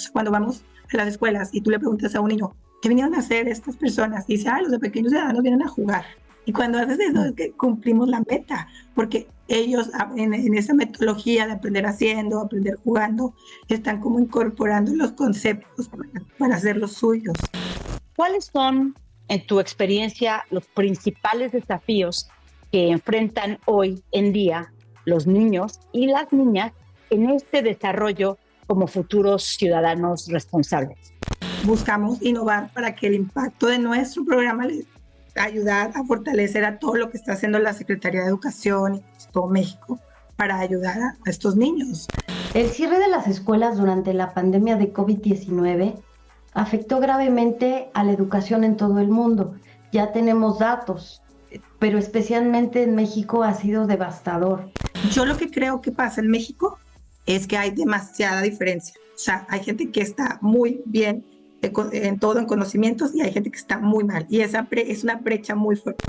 sea, cuando vamos a las escuelas y tú le preguntas a un niño, ¿qué vinieron a hacer estas personas? Y dice, los de pequeños ciudadanos vienen a jugar. Y cuando haces eso es que cumplimos la meta, porque ellos en esa metodología de aprender haciendo, aprender jugando, están como incorporando los conceptos para hacer los suyos. ¿Cuáles son, en tu experiencia, los principales desafíos que enfrentan hoy en día los niños y las niñas en este desarrollo como futuros ciudadanos responsables? Buscamos innovar para que el impacto de nuestro programa les ayudar a fortalecer a todo lo que está haciendo la Secretaría de Educación y todo México para ayudar a estos niños. El cierre de las escuelas durante la pandemia de COVID-19 afectó gravemente a la educación en todo el mundo. Ya tenemos datos, pero especialmente en México ha sido devastador. Yo lo que creo que pasa en México es que hay demasiada diferencia. O sea, hay gente que está muy bien en todo en conocimientos y hay gente que está muy mal. Y esa es una brecha muy fuerte.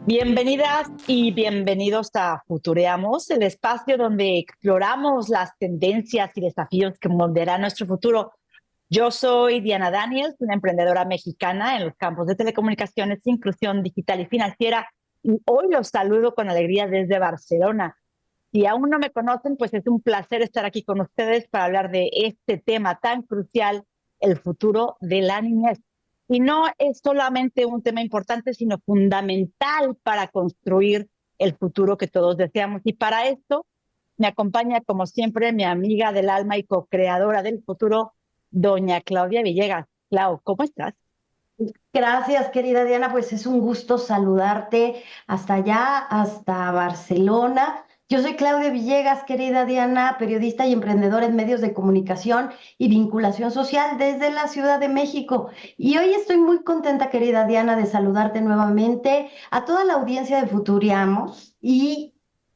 Bienvenidas y bienvenidos a Futureamos, el espacio donde exploramos las tendencias y desafíos que moldearán nuestro futuro. Yo soy Diana Daniels, una emprendedora mexicana en los campos de telecomunicaciones, inclusión digital y financiera, y hoy los saludo con alegría desde Barcelona. Si aún no me conocen, pues es un placer estar aquí con ustedes para hablar de este tema tan crucial, el futuro de la niñez. Y no es solamente un tema importante, sino fundamental para construir el futuro que todos deseamos. Y para esto me acompaña, como siempre, mi amiga del alma y co-creadora del futuro, doña Claudia Villegas. Clau, ¿cómo estás? Gracias, querida Diana, pues es un gusto saludarte hasta allá, hasta Barcelona. Yo soy Claudia Villegas, querida Diana, periodista y emprendedora en medios de comunicación y vinculación social desde la Ciudad de México. Y hoy estoy muy contenta, querida Diana, de saludarte nuevamente a toda la audiencia de Futuriamos y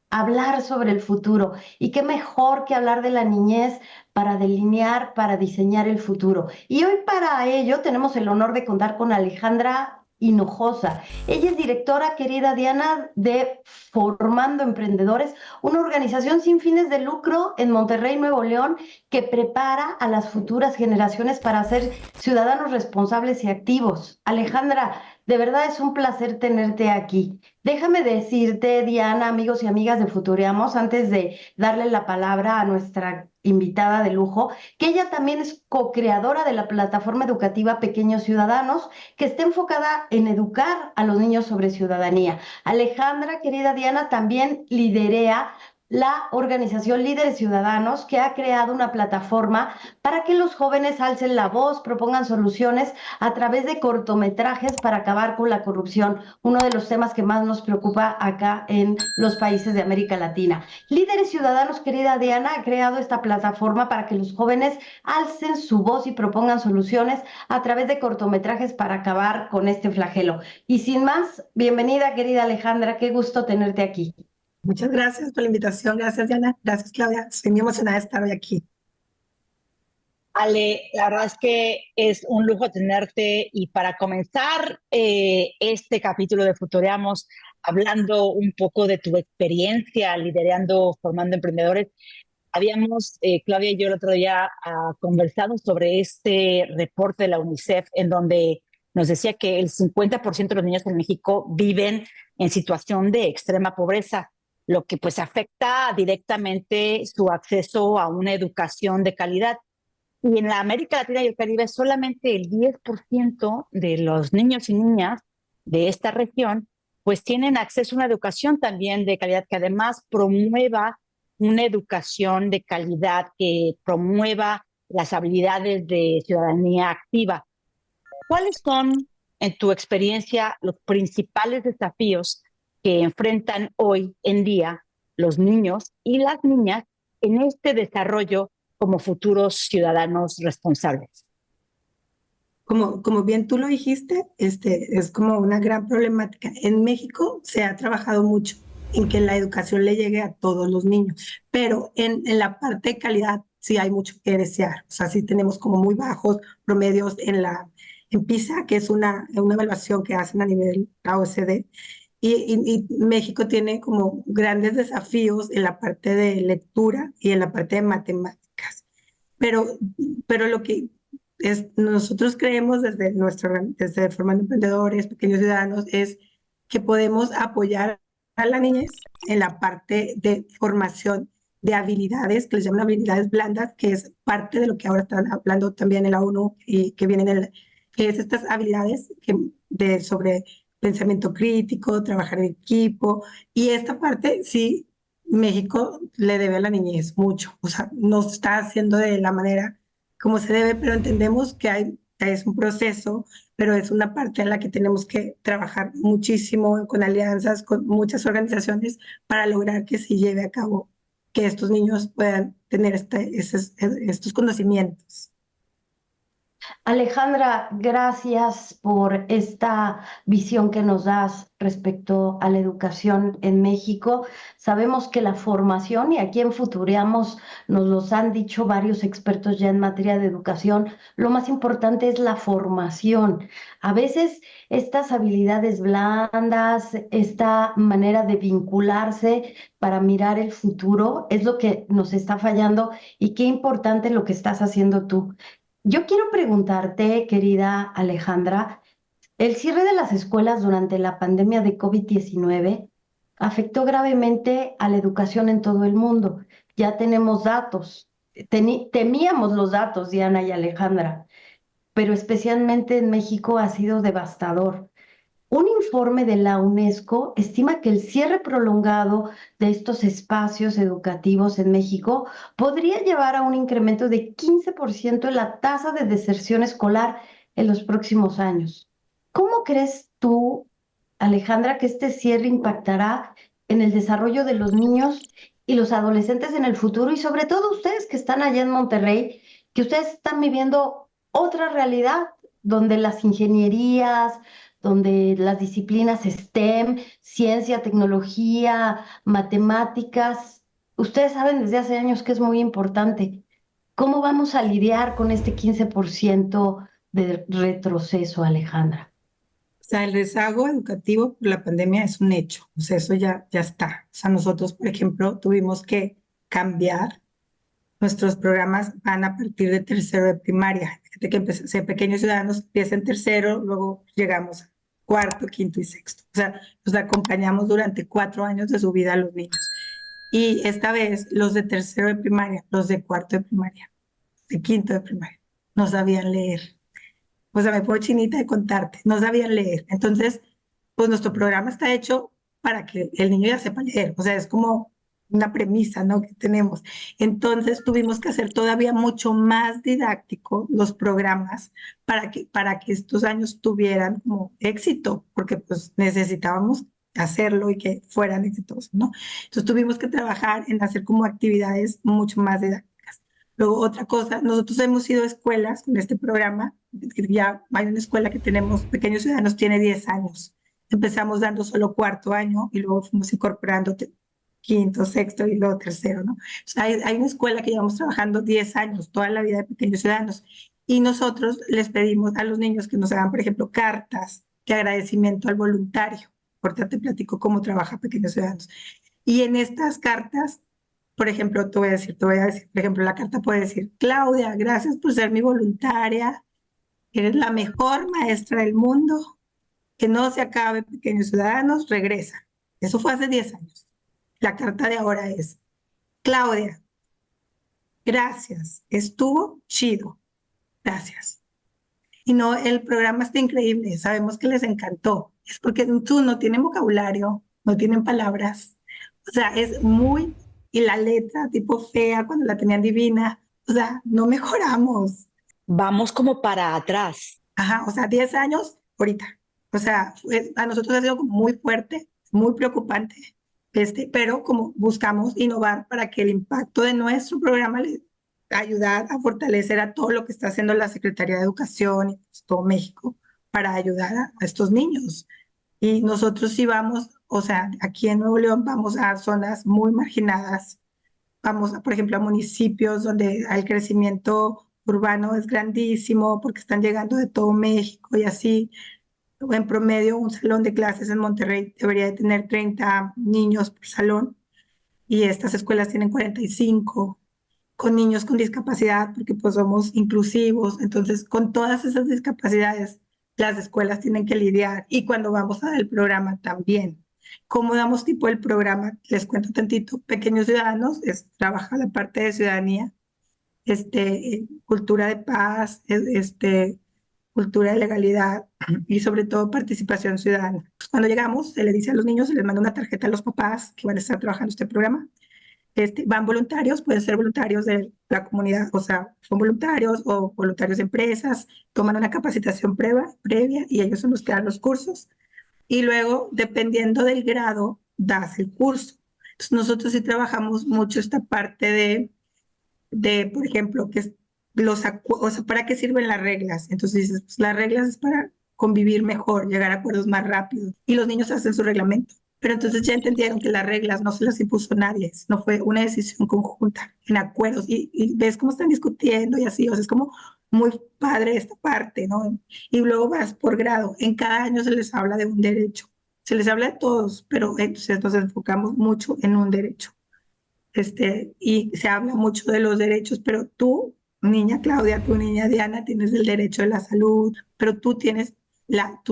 hablar sobre el futuro. Y qué mejor que hablar de la niñez para delinear, para diseñar el futuro. Y hoy para ello tenemos el honor de contar con Alejandra Hinojosa. Ella es directora, querida Diana, de Formando Emprendedores, una organización sin fines de lucro en Monterrey, Nuevo León, que prepara a las futuras generaciones para ser ciudadanos responsables y activos. Alejandra, de verdad es un placer tenerte aquí. Déjame decirte, Diana, amigos y amigas de Futureamos, antes de darle la palabra a nuestra invitada de lujo, que ella también es co-creadora de la plataforma educativa Pequeños Ciudadanos, que está enfocada en educar a los niños sobre ciudadanía. Alejandra, querida Diana, también liderea la organización Líderes Ciudadanos, que ha creado una plataforma para que los jóvenes alcen la voz, propongan soluciones a través de cortometrajes para acabar con la corrupción, uno de los temas que más nos preocupa acá en los países de América Latina. Líderes Ciudadanos, querida Diana, ha creado esta plataforma para que los jóvenes alcen su voz y propongan soluciones a través de cortometrajes para acabar con este flagelo. Y sin más, bienvenida, querida Alejandra, qué gusto tenerte aquí. Muchas gracias por la invitación. Gracias, Diana. Gracias, Claudia. Estoy muy emocionada de estar hoy aquí. Ale, la verdad es que es un lujo tenerte y para comenzar este capítulo de Futureamos, hablando un poco de tu experiencia liderando, formando emprendedores, habíamos, Claudia y yo el otro día conversado sobre este reporte de la UNICEF en donde nos decía que el 50% de los niños en México viven en situación de extrema pobreza, lo que pues afecta directamente su acceso a una educación de calidad. Y en la América Latina y el Caribe, solamente el 10% de los niños y niñas de esta región pues tienen acceso a una educación también de calidad, que además promueva una educación de calidad, que promueva las habilidades de ciudadanía activa. ¿Cuáles son, en tu experiencia, los principales desafíos que enfrentan hoy en día los niños y las niñas en este desarrollo como futuros ciudadanos responsables? Como bien tú lo dijiste, es como una gran problemática. En México se ha trabajado mucho en que la educación le llegue a todos los niños, pero en la parte de calidad sí hay mucho que desear. O sea, sí tenemos como muy bajos promedios en PISA, que es una evaluación que hacen a nivel la OECD, y México tiene como grandes desafíos en la parte de lectura y en la parte de matemáticas. Pero, pero lo que nosotros creemos desde Formando Emprendedores, Pequeños Ciudadanos, es que podemos apoyar a la niñez en la parte de formación de habilidades, que les llaman habilidades blandas, que es parte de lo que ahora están hablando también en la ONU y que vienen que es estas habilidades sobre pensamiento crítico, trabajar en equipo, y esta parte sí, México le debe a la niñez mucho, o sea, no está haciendo de la manera como se debe, pero entendemos que es un proceso, pero es una parte en la que tenemos que trabajar muchísimo con alianzas, con muchas organizaciones para lograr que se lleve a cabo, que estos niños puedan tener estos conocimientos. Alejandra, gracias por esta visión que nos das respecto a la educación en México. Sabemos que la formación, y aquí en Futureamos nos los han dicho varios expertos ya en materia de educación, lo más importante es la formación. A veces estas habilidades blandas, esta manera de vincularse para mirar el futuro es lo que nos está fallando y qué importante lo que estás haciendo tú. Yo quiero preguntarte, querida Alejandra, el cierre de las escuelas durante la pandemia de COVID-19 afectó gravemente a la educación en todo el mundo. Ya tenemos datos. Temíamos los datos, Diana y Alejandra, pero especialmente en México ha sido devastador. Un informe de la UNESCO estima que el cierre prolongado de estos espacios educativos en México podría llevar a un incremento de 15% en la tasa de deserción escolar en los próximos años. ¿Cómo crees tú, Alejandra, que este cierre impactará en el desarrollo de los niños y los adolescentes en el futuro? Y sobre todo ustedes que están allá en Monterrey, que ustedes están viviendo otra realidad donde las ingenierías, donde las disciplinas STEM, ciencia, tecnología, matemáticas, ustedes saben desde hace años que es muy importante. ¿Cómo vamos a lidiar con este 15% de retroceso, Alejandra? O sea, el rezago educativo por la pandemia es un hecho, o sea, eso ya está. O sea, nosotros, por ejemplo, tuvimos que cambiar. Nuestros programas van a partir de tercero de primaria. Fíjate que Pequeños Ciudadanos empieza en tercero, luego llegamos a cuarto, quinto y sexto. O sea, los acompañamos durante 4 años de su vida a los niños. Y esta vez los de tercero de primaria, los de cuarto de primaria, de quinto de primaria, no sabían leer. O sea, me pongo chinita de contarte, no sabían leer. Entonces, pues nuestro programa está hecho para que el niño ya sepa leer. O sea, es como una premisa, ¿no? Que tenemos. Entonces, tuvimos que hacer todavía mucho más didáctico los programas para que estos años tuvieran como éxito, porque pues necesitábamos hacerlo y que fueran exitosos, ¿no? Entonces, tuvimos que trabajar en hacer como actividades mucho más didácticas. Luego, otra cosa, nosotros hemos ido a escuelas con este programa, ya hay una escuela que tenemos, Pequeños Ciudadanos, tiene 10 años. Empezamos dando solo cuarto año y luego fuimos incorporando quinto, sexto y luego tercero, ¿no? O sea, hay una escuela que llevamos trabajando 10 años, toda la vida de Pequeños Ciudadanos, y nosotros les pedimos a los niños que nos hagan, por ejemplo, cartas de agradecimiento al voluntario. Ahorita te platico cómo trabaja Pequeños Ciudadanos. Y en estas cartas, por ejemplo, te voy a decir, por ejemplo, la carta puede decir: Claudia, gracias por ser mi voluntaria, eres la mejor maestra del mundo, que no se acabe Pequeños Ciudadanos, regresa. Eso fue hace 10 años. La carta de ahora es: Claudia, gracias, estuvo chido, gracias. Y no, el programa está increíble, sabemos que les encantó, es porque tú no tienen vocabulario, no tienen palabras, o sea, es muy, y la letra tipo fea cuando la tenían divina, o sea, no mejoramos. Vamos como para atrás. Ajá, o sea, 10 años ahorita, o sea, a nosotros ha sido como muy fuerte, muy preocupante, pero como buscamos innovar para que el impacto de nuestro programa le ayudar a fortalecer a todo lo que está haciendo la Secretaría de Educación y pues, todo México para ayudar a estos niños. Y nosotros sí vamos, o sea, aquí en Nuevo León vamos a zonas muy marginadas, vamos, por ejemplo, a municipios donde el crecimiento urbano es grandísimo porque están llegando de todo México y así. En promedio, un salón de clases en Monterrey debería de tener 30 niños por salón y estas escuelas tienen 45 con niños con discapacidad porque pues somos inclusivos. Entonces, con todas esas discapacidades, las escuelas tienen que lidiar y cuando vamos a dar el programa también. ¿Cómo damos tipo el programa? Les cuento tantito. Pequeños Ciudadanos trabaja la parte de ciudadanía, cultura de paz, cultura de legalidad y sobre todo participación ciudadana. Cuando llegamos, se le dice a los niños, se les manda una tarjeta a los papás que van a estar trabajando este programa. Van voluntarios, pueden ser voluntarios de la comunidad, o sea, son voluntarios o voluntarios de empresas, toman una capacitación previa y ellos son los que dan los cursos. Y luego, dependiendo del grado, das el curso. Entonces, nosotros sí trabajamos mucho esta parte por ejemplo, o sea, ¿para qué sirven las reglas? Entonces dices, pues, las reglas es para convivir mejor, llegar a acuerdos más rápido. Y los niños hacen su reglamento. Pero entonces ya entendieron que las reglas no se las impuso nadie, no fue una decisión conjunta, en acuerdos. Y ves cómo están discutiendo y así, o sea, es como muy padre esta parte, ¿no? Y luego vas por grado. En cada año se les habla de un derecho. Se les habla de todos, pero entonces nos enfocamos mucho en un derecho. Y se habla mucho de los derechos, pero tú, niña Claudia, tú, niña Diana, tienes el derecho de la salud, pero tú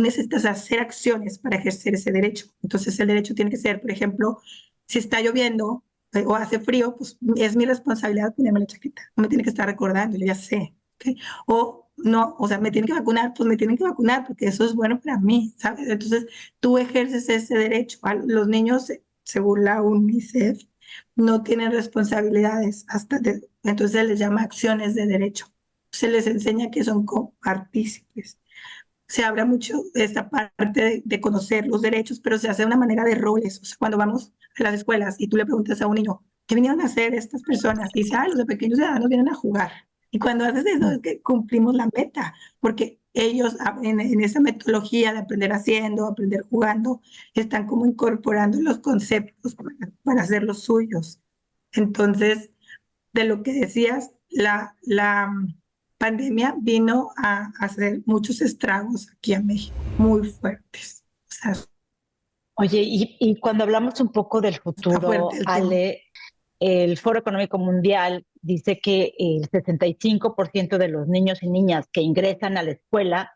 necesitas hacer acciones para ejercer ese derecho. Entonces el derecho tiene que ser, por ejemplo, si está lloviendo o hace frío, pues es mi responsabilidad ponerme la chaqueta. No me tiene que estar recordando, yo ya sé. ¿Okay? O no, o sea, me tienen que vacunar, pues me tienen que vacunar porque eso es bueno para mí, ¿sabes? Entonces tú ejerces ese derecho. Los niños, según la UNICEF, no tienen responsabilidades entonces se les llama acciones de derecho. Se les enseña que son partícipes. Se habla mucho de esta parte de conocer los derechos, pero se hace de una manera de roles. O sea, cuando vamos a las escuelas y tú le preguntas a un niño, ¿qué vinieron a hacer estas personas? Y dice, los de pequeños ciudadanos vienen a jugar. Y cuando haces eso es que cumplimos la meta, porque ellos en esa metodología de aprender haciendo, aprender jugando, están como incorporando los conceptos para hacer los suyos. Entonces, de lo que decías, la pandemia vino a hacer muchos estragos aquí a México, muy fuertes. O sea, Oye, y cuando hablamos un poco del está futuro, fuerte el tema. Ale, el Foro Económico Mundial dice que el 65% de los niños y niñas que ingresan a la escuela,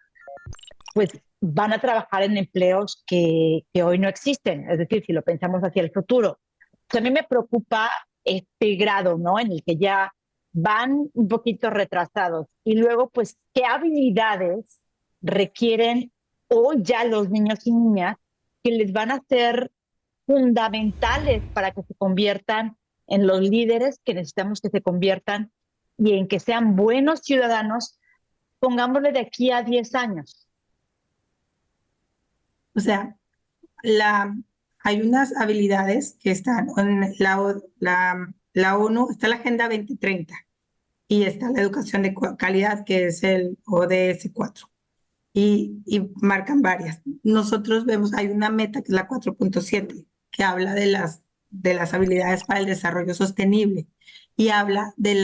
pues van a trabajar en empleos que hoy no existen. Es decir, si lo pensamos hacia el futuro. Pues a mí me preocupa este grado, ¿no? En el que ya van un poquito retrasados. Y luego, pues, ¿qué habilidades requieren hoy ya los niños y niñas que les van a ser fundamentales para que se conviertan en los líderes que necesitamos que se conviertan y en que sean buenos ciudadanos, pongámosle de aquí a 10 años? O sea, hay unas habilidades que están en la ONU, está la Agenda 2030 y está la educación de calidad, que es el ODS 4. Y marcan varias. Nosotros vemos, hay una meta que es la 4.7, que habla de las habilidades para el desarrollo sostenible y habla de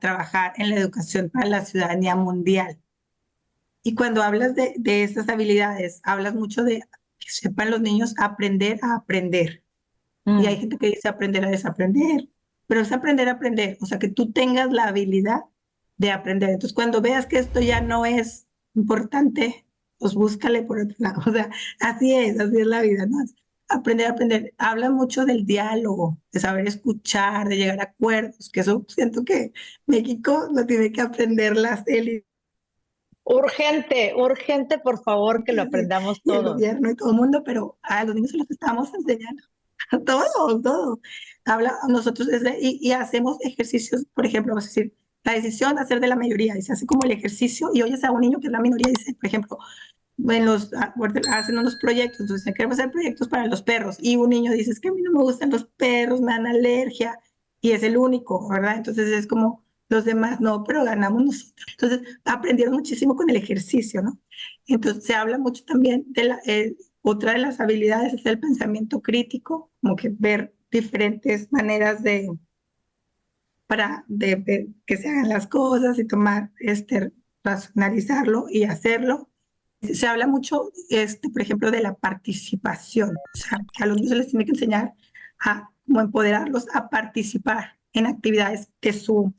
trabajar en la educación para la ciudadanía mundial. Y cuando hablas de estas habilidades, hablas mucho de que sepan los niños aprender a aprender. Y hay gente que dice aprender a desaprender, pero es aprender a aprender, o sea, que tú tengas la habilidad de aprender. Entonces, cuando veas que esto ya no es importante, pues búscale por otro lado. O sea, así es la vida, ¿no? Aprender a aprender. Habla mucho del diálogo, de saber escuchar, de llegar a acuerdos, que eso siento que México lo tiene que aprender las élites. Urgente, urgente, por favor, que lo aprendamos Y el todos. gobierno y todo el mundo, pero a los niños se los estamos enseñando. Todo. Nosotros y hacemos ejercicios, por ejemplo, vamos a decir, la decisión de hacer de la mayoría, y se hace como el ejercicio, y oyes a un niño que es la minoría, dice, por ejemplo, hacen unos proyectos, entonces queremos hacer proyectos para los perros, y un niño dice, es que a mí no me gustan los perros, me dan alergia, y es el único, ¿verdad? Entonces es como, los demás no, pero ganamos nosotros. Entonces aprendieron muchísimo con el ejercicio, ¿no? Entonces se habla mucho también de otra de las habilidades es el pensamiento crítico, como que ver diferentes maneras de que se hagan las cosas y racionalizarlo y hacerlo. Se habla mucho, por ejemplo, de la participación. O sea, que a los niños se les tiene que enseñar a como empoderarlos a participar en actividades de su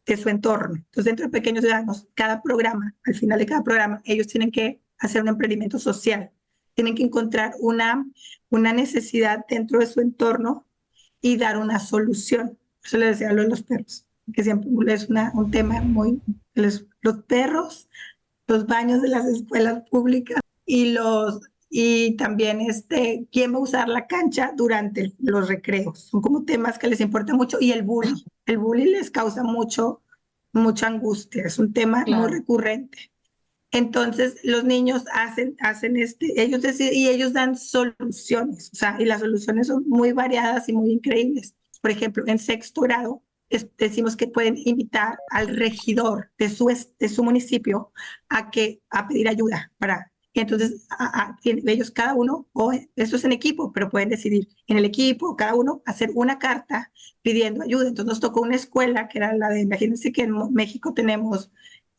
entorno. Entonces, dentro de Pequeños Ciudadanos, cada programa, al final de cada programa, ellos tienen que hacer un emprendimiento social. Tienen que encontrar una necesidad dentro de su entorno y dar una solución. Eso le decía lo de los perros, que siempre es un tema muy... los perros, los baños de las escuelas públicas y también quién va a usar la cancha durante los recreos. Son como temas que les importa mucho y el bullying. El bullying les causa mucha angustia. Es un tema muy recurrente. Entonces los niños hacen ellos deciden y ellos dan soluciones, o sea, y las soluciones son muy variadas y muy increíbles. Por ejemplo, en sexto grado decimos que pueden invitar al regidor de su municipio a pedir ayuda y entonces ellos cada uno, o esto es en equipo, pero pueden decidir en el equipo, cada uno hacer una carta pidiendo ayuda. Entonces nos tocó una escuela que era imagínense que en México tenemos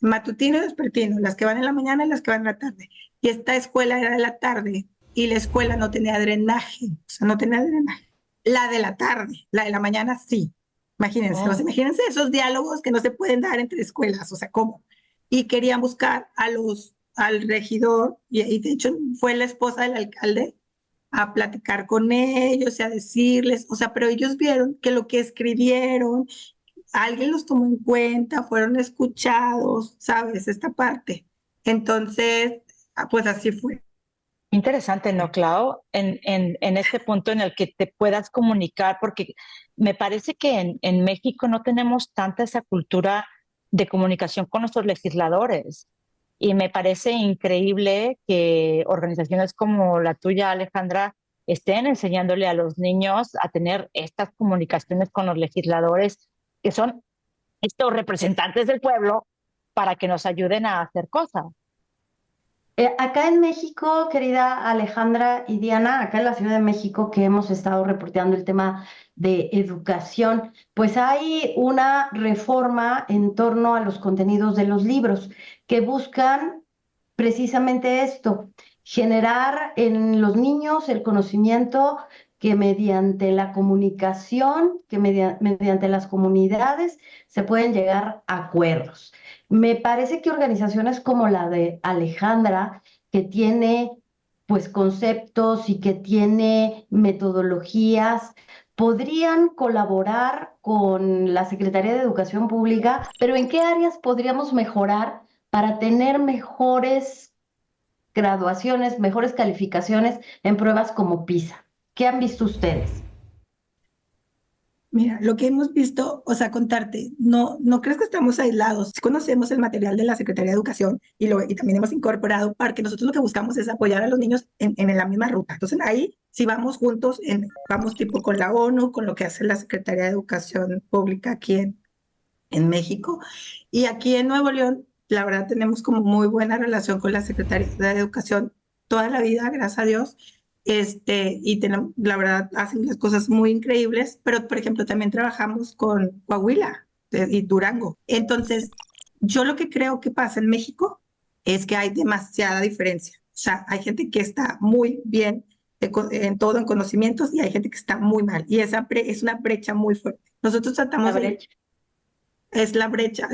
matutino y vespertino, las que van en la mañana y las que van en la tarde. Y esta escuela era de la tarde y la escuela no tenía drenaje, o sea, no tenía drenaje. La de la tarde, la de la mañana sí. Imagínense, o sea, imagínense esos diálogos que no se pueden dar entre escuelas, o sea, ¿cómo? Y querían buscar al regidor, y de hecho fue la esposa del alcalde a platicar con ellos y a decirles, o sea, pero ellos vieron que lo que escribieron alguien los tomó en cuenta, fueron escuchados, ¿sabes? Esta parte. Entonces, pues así fue. Interesante, ¿no, Clau? En este punto en el que te puedas comunicar, porque me parece que en México no tenemos tanta esa cultura de comunicación con nuestros legisladores. Y me parece increíble que organizaciones como la tuya, Alejandra, estén enseñándole a los niños a tener estas comunicaciones con los legisladores, que son estos representantes del pueblo, para que nos ayuden a hacer cosas. Acá en México, querida Alejandra y Diana, acá en la Ciudad de México que hemos estado reporteando el tema de educación, pues hay una reforma en torno a los contenidos de los libros que buscan precisamente esto, generar en los niños el conocimiento que mediante la comunicación, que mediante las comunidades se pueden llegar a acuerdos. Me parece que organizaciones como la de Alejandra, que tiene pues conceptos y que tiene metodologías, podrían colaborar con la Secretaría de Educación Pública, pero ¿en qué áreas podríamos mejorar para tener mejores graduaciones, mejores calificaciones en pruebas como PISA? ¿Qué han visto ustedes? Mira, lo que hemos visto, o sea, contarte, no crees que estamos aislados. Conocemos el material de la Secretaría de Educación y también hemos incorporado porque nosotros lo que buscamos es apoyar a los niños en la misma ruta. Entonces ahí sí vamos juntos, vamos tipo con la ONU, con lo que hace la Secretaría de Educación Pública aquí en México. Y aquí en Nuevo León, la verdad, tenemos como muy buena relación con la Secretaría de Educación toda la vida, gracias a Dios. La verdad, hacen las cosas muy increíbles, pero por ejemplo, también trabajamos con Coahuila y Durango. Entonces, yo lo que creo que pasa en México es que hay demasiada diferencia. O sea, hay gente que está muy bien en todo, en conocimientos, y hay gente que está muy mal. Y es una brecha muy fuerte. Nosotros tratamos de... Es la brecha,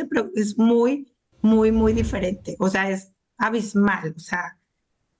pero es muy, muy, muy diferente. O sea, es abismal. O sea,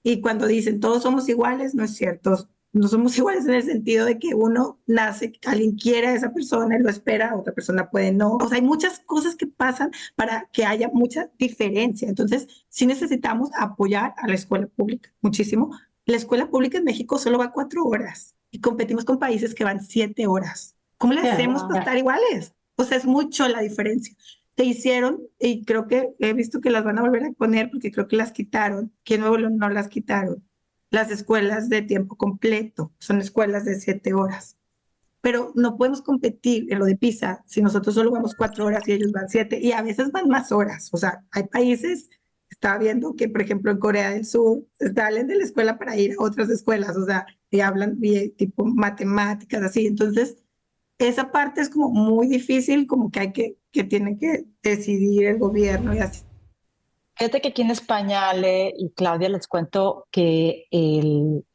y cuando dicen todos somos iguales, no es cierto. No somos iguales en el sentido de que uno nace, alguien quiere a esa persona y lo espera, otra persona puede no. O sea, hay muchas cosas que pasan para que haya mucha diferencia. Entonces, sí necesitamos apoyar a la escuela pública muchísimo. La escuela pública en México solo va 4 horas y competimos con países que van 7 horas. ¿Cómo le hacemos para estar iguales? O sea, es mucho la diferencia. Se hicieron, y creo que he visto que las van a volver a poner porque creo que las quitaron, que en Nuevo León no las quitaron, las escuelas de tiempo completo, son escuelas de 7 horas. Pero no podemos competir en lo de PISA si nosotros solo vamos 4 horas y ellos van 7, y a veces van más horas. O sea, hay países, estaba viendo que, por ejemplo, en Corea del Sur, salen de la escuela para ir a otras escuelas, o sea, y hablan tipo matemáticas, así. Entonces, esa parte es como muy difícil, como que tiene que decidir el gobierno y así. Fíjate que aquí en España, Ale y Claudia, les cuento que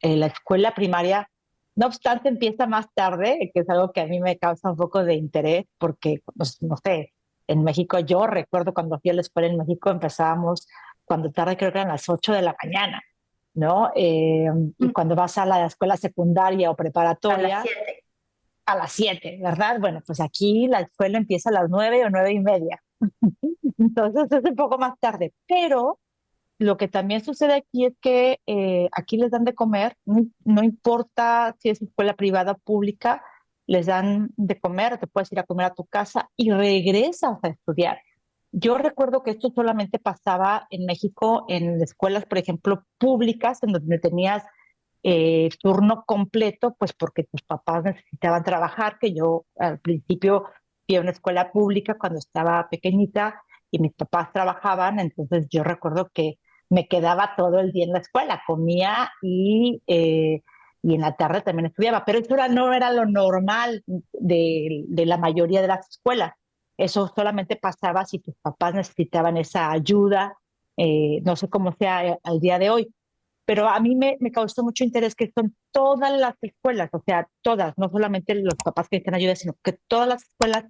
la escuela primaria, no obstante, empieza más tarde, que es algo que a mí me causa un poco de interés, porque, pues, no sé, en México, yo recuerdo cuando fui a la escuela en México, empezábamos cuando tarde, creo que eran las 8 de la mañana, ¿no? Y Mm. cuando vas a la escuela secundaria o A las preparatoria, 7. a las 7, ¿verdad? Bueno, pues aquí la escuela empieza a las 9 o 9:30. Entonces es un poco más tarde, pero lo que también sucede aquí es que aquí les dan de comer, no importa si es escuela privada o pública, les dan de comer, te puedes ir a comer a tu casa y regresas a estudiar. Yo recuerdo que esto solamente pasaba en México en escuelas, por ejemplo, públicas, en donde tenías turno completo, pues porque tus papás necesitaban trabajar, que yo al principio fui a una escuela pública cuando estaba pequeñita y mis papás trabajaban, entonces yo recuerdo que me quedaba todo el día en la escuela, comía y en la tarde también estudiaba, pero eso no era lo normal de la mayoría de las escuelas. Eso solamente pasaba si tus papás necesitaban esa ayuda, no sé cómo sea al día de hoy, pero a mí me causó mucho interés que son todas las escuelas, o sea, todas, no solamente los papás que necesitan ayuda, sino que todas las escuelas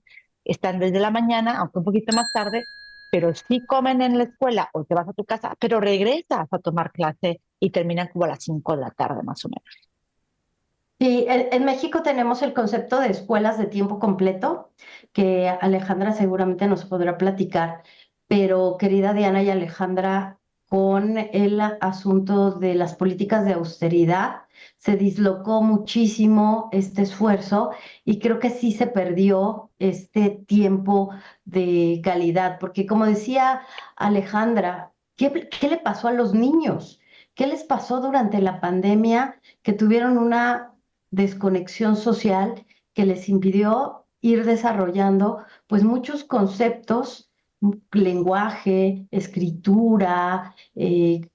están desde la mañana, aunque un poquito más tarde, pero sí comen en la escuela o te vas a tu casa, pero regresas a tomar clase y terminan como a las 5 de la tarde más o menos. Sí, en México tenemos el concepto de escuelas de tiempo completo, que Alejandra seguramente nos podrá platicar, pero querida Diana y Alejandra, con el asunto de las políticas de austeridad, se dislocó muchísimo este esfuerzo y creo que sí se perdió este tiempo de calidad, porque como decía Alejandra, ¿qué le pasó a los niños? ¿Qué les pasó durante la pandemia que tuvieron una desconexión social que les impidió ir desarrollando pues muchos conceptos, lenguaje, escritura,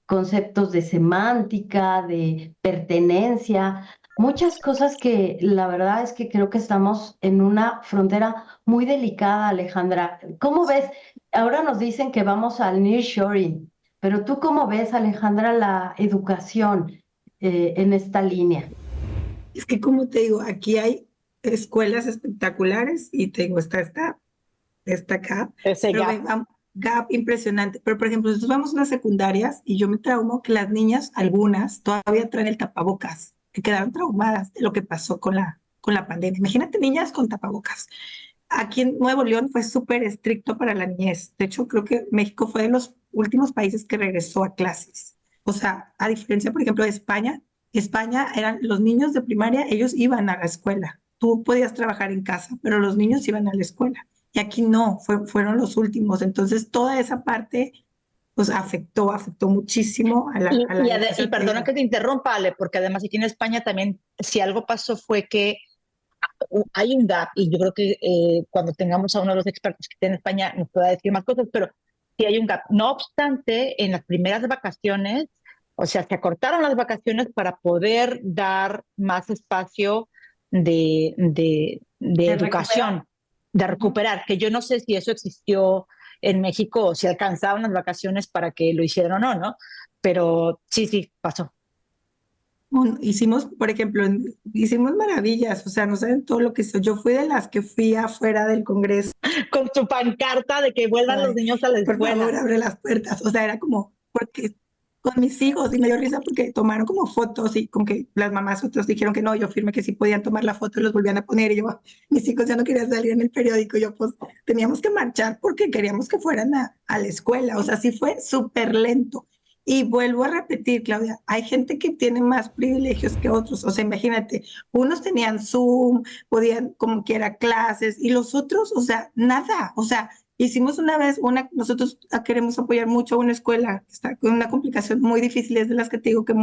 conceptos de semántica, de pertenencia, muchas cosas que la verdad es que creo que estamos en una frontera muy delicada, Alejandra. ¿Cómo ves? Ahora nos dicen que vamos al nearshoring, pero ¿tú cómo ves, Alejandra, la educación en esta línea? Es que como te digo, aquí hay escuelas espectaculares y te digo, está acá, Ese pero gap. gap impresionante. Pero por ejemplo, nosotros vamos a las secundarias y yo me traumo que las niñas, algunas, todavía traen el tapabocas, que quedaron traumadas de lo que pasó con la pandemia. Imagínate niñas con tapabocas. Aquí en Nuevo León fue súper estricto para la niñez. De hecho, creo que México fue de los últimos países que regresó a clases. O sea, a diferencia, por ejemplo, de España, España eran los niños de primaria, ellos iban a la escuela. Tú podías trabajar en casa, pero los niños iban a la escuela. Y aquí no, fueron los últimos. Entonces, toda esa parte, pues afectó muchísimo a la Y educación. Te perdona digo, que te interrumpa, Ale, porque además aquí en España también, si algo pasó fue que hay un gap, y yo creo que cuando tengamos a uno de los expertos que esté en España nos pueda decir más cosas, pero sí hay un gap. No obstante, en las primeras vacaciones, o sea, se acortaron las vacaciones para poder dar más espacio de ¿Se recuperó? educación, de Ujú. recuperar, que yo no sé si eso existió en México o si alcanzaban las vacaciones para que lo hicieran o no, ¿no? Pero sí, sí, pasó. hicimos, por ejemplo, hicimos maravillas, o sea, no saben todo lo que hizo. Yo fui de las que fui afuera del Congreso, Con su pancarta de que vuelvan los ay, niños a la por favor, escuela. abre las puertas. O sea, era como, porque con mis hijos, y me dio risa porque tomaron como fotos y como que las mamás otros dijeron que no, yo firmé que sí podían tomar la foto y los volvían a poner. Y yo, mis hijos ya no querían salir en el periódico. Yo, pues, teníamos que marchar porque queríamos que fueran a la escuela. O sea, sí fue súper lento. Y vuelvo a repetir, Claudia, hay gente que tiene más privilegios que otros. O sea, imagínate, unos tenían Zoom, podían como quiera clases, y los otros, o sea, nada. O sea, hicimos una vez nosotros queremos apoyar mucho a una escuela que está con una complicación muy difícil, es de las que te digo que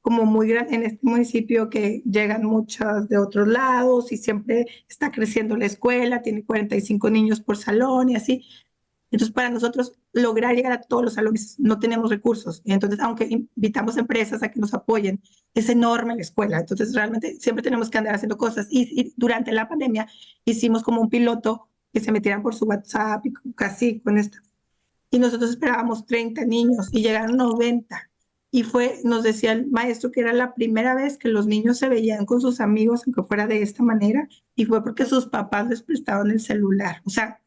como muy grande en este municipio que llegan muchas de otros lados y siempre está creciendo la escuela, tiene 45 niños por salón y así. Entonces, para nosotros lograr llegar a todos los salones no tenemos recursos. Entonces, aunque invitamos empresas a que nos apoyen, es enorme la escuela. Entonces, realmente siempre tenemos que andar haciendo cosas. Y durante la pandemia hicimos como un piloto que se metieran por su WhatsApp y casi con esto. y nosotros esperábamos 30 niños y llegaron 90. Y nos decía el maestro que era la primera vez que los niños se veían con sus amigos, aunque fuera de esta manera, y fue porque sus papás les prestaban el celular. O sea,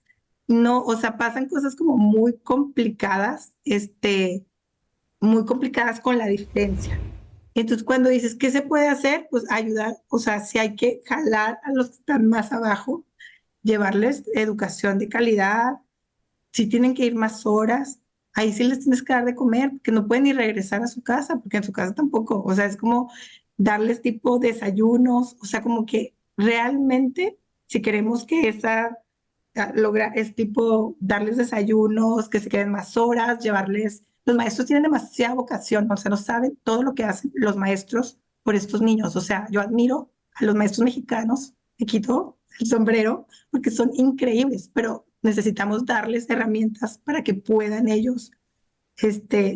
no, o sea, pasan cosas como muy complicadas con la diferencia. Entonces, cuando dices, ¿qué se puede hacer? Pues ayudar, o sea, si hay que jalar a los que están más abajo, llevarles educación de calidad, si tienen que ir más horas, ahí sí les tienes que dar de comer, porque no pueden ni regresar a su casa, porque en su casa tampoco, o sea, es como darles tipo desayunos, o sea, como que realmente, si queremos que es tipo darles desayunos, que se queden más horas, llevarles, los maestros tienen demasiada vocación, o sea, no saben todo lo que hacen los maestros por estos niños, o sea, yo admiro a los maestros mexicanos, me quito el sombrero, porque son increíbles, pero necesitamos darles herramientas para que puedan ellos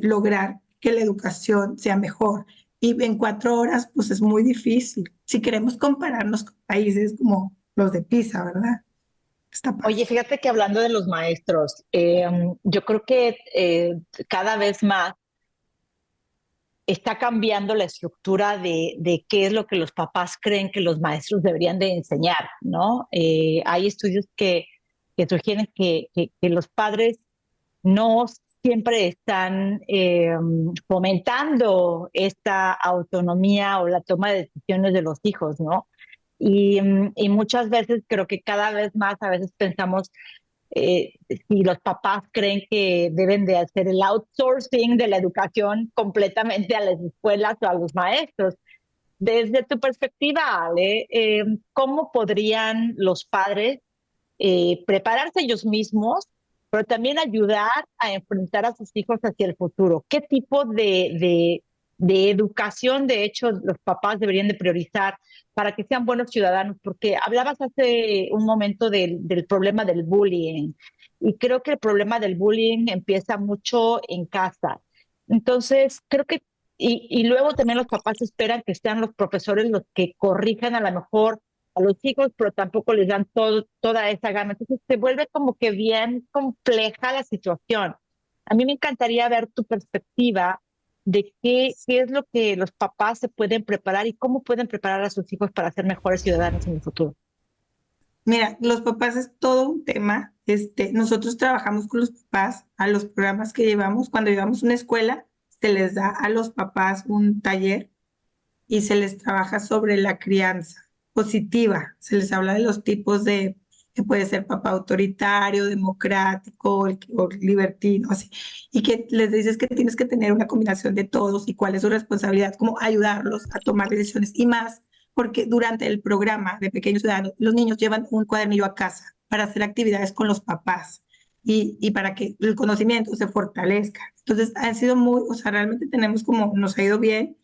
lograr que la educación sea mejor. Y en 4 horas, pues es muy difícil. Si queremos compararnos con países como los de PISA, ¿verdad? Está Oye, padre. fíjate que hablando de los maestros, yo creo que cada vez más está cambiando la estructura de qué es lo que los papás creen que los maestros deberían de enseñar, ¿no? Hay estudios que sugieren que los padres no siempre están fomentando esta autonomía o la toma de decisiones de los hijos, ¿no? Y muchas veces creo que cada vez más a veces pensamos si los papás creen que deben de hacer el outsourcing de la educación completamente a las escuelas o a los maestros. Desde tu perspectiva, Ale, ¿cómo podrían los padres prepararse ellos mismos, pero también ayudar a enfrentar a sus hijos hacia el futuro? ¿Qué tipo de educación, de hecho, los papás deberían de priorizar para que sean buenos ciudadanos? Porque hablabas hace un momento del problema del bullying, y creo que el problema del bullying empieza mucho en casa. Entonces, creo que, y luego también los papás esperan que sean los profesores los que corrijan a lo mejor a los hijos, pero tampoco les dan toda esa gama. Entonces se vuelve como que bien compleja la situación. A mí me encantaría ver tu perspectiva de qué es lo que los papás se pueden preparar y cómo pueden preparar a sus hijos para ser mejores ciudadanos en el futuro. Mira, los papás es todo un tema. Nosotros trabajamos con los papás a los programas que llevamos. Cuando llevamos una escuela, se les da a los papás un taller y se les trabaja sobre la crianza positiva. Se les habla de los tipos que puede ser papá autoritario, democrático o libertino, así. Y que les dices que tienes que tener una combinación de todos y cuál es su responsabilidad, como ayudarlos a tomar decisiones y más, porque durante el programa de Pequeños Ciudadanos, los niños llevan un cuadernillo a casa para hacer actividades con los papás. Y para que el conocimiento se fortalezca. Entonces, han sido o sea, realmente nos ha ido bien.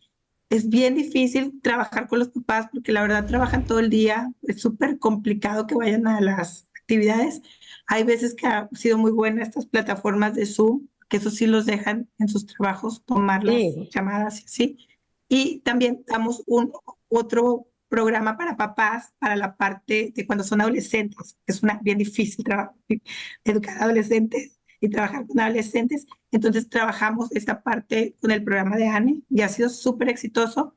Es bien difícil trabajar con los papás porque la verdad trabajan todo el día, es súper complicado que vayan a las actividades. Hay veces que ha sido muy buena estas plataformas de Zoom, que eso sí los dejan en sus trabajos tomar las Sí. llamadas y así. Y también damos otro programa para papás para la parte de cuando son adolescentes, que es bien difícil educar a adolescentes y trabajar con adolescentes. Entonces trabajamos esta parte con el programa de ANE y ha sido súper exitoso.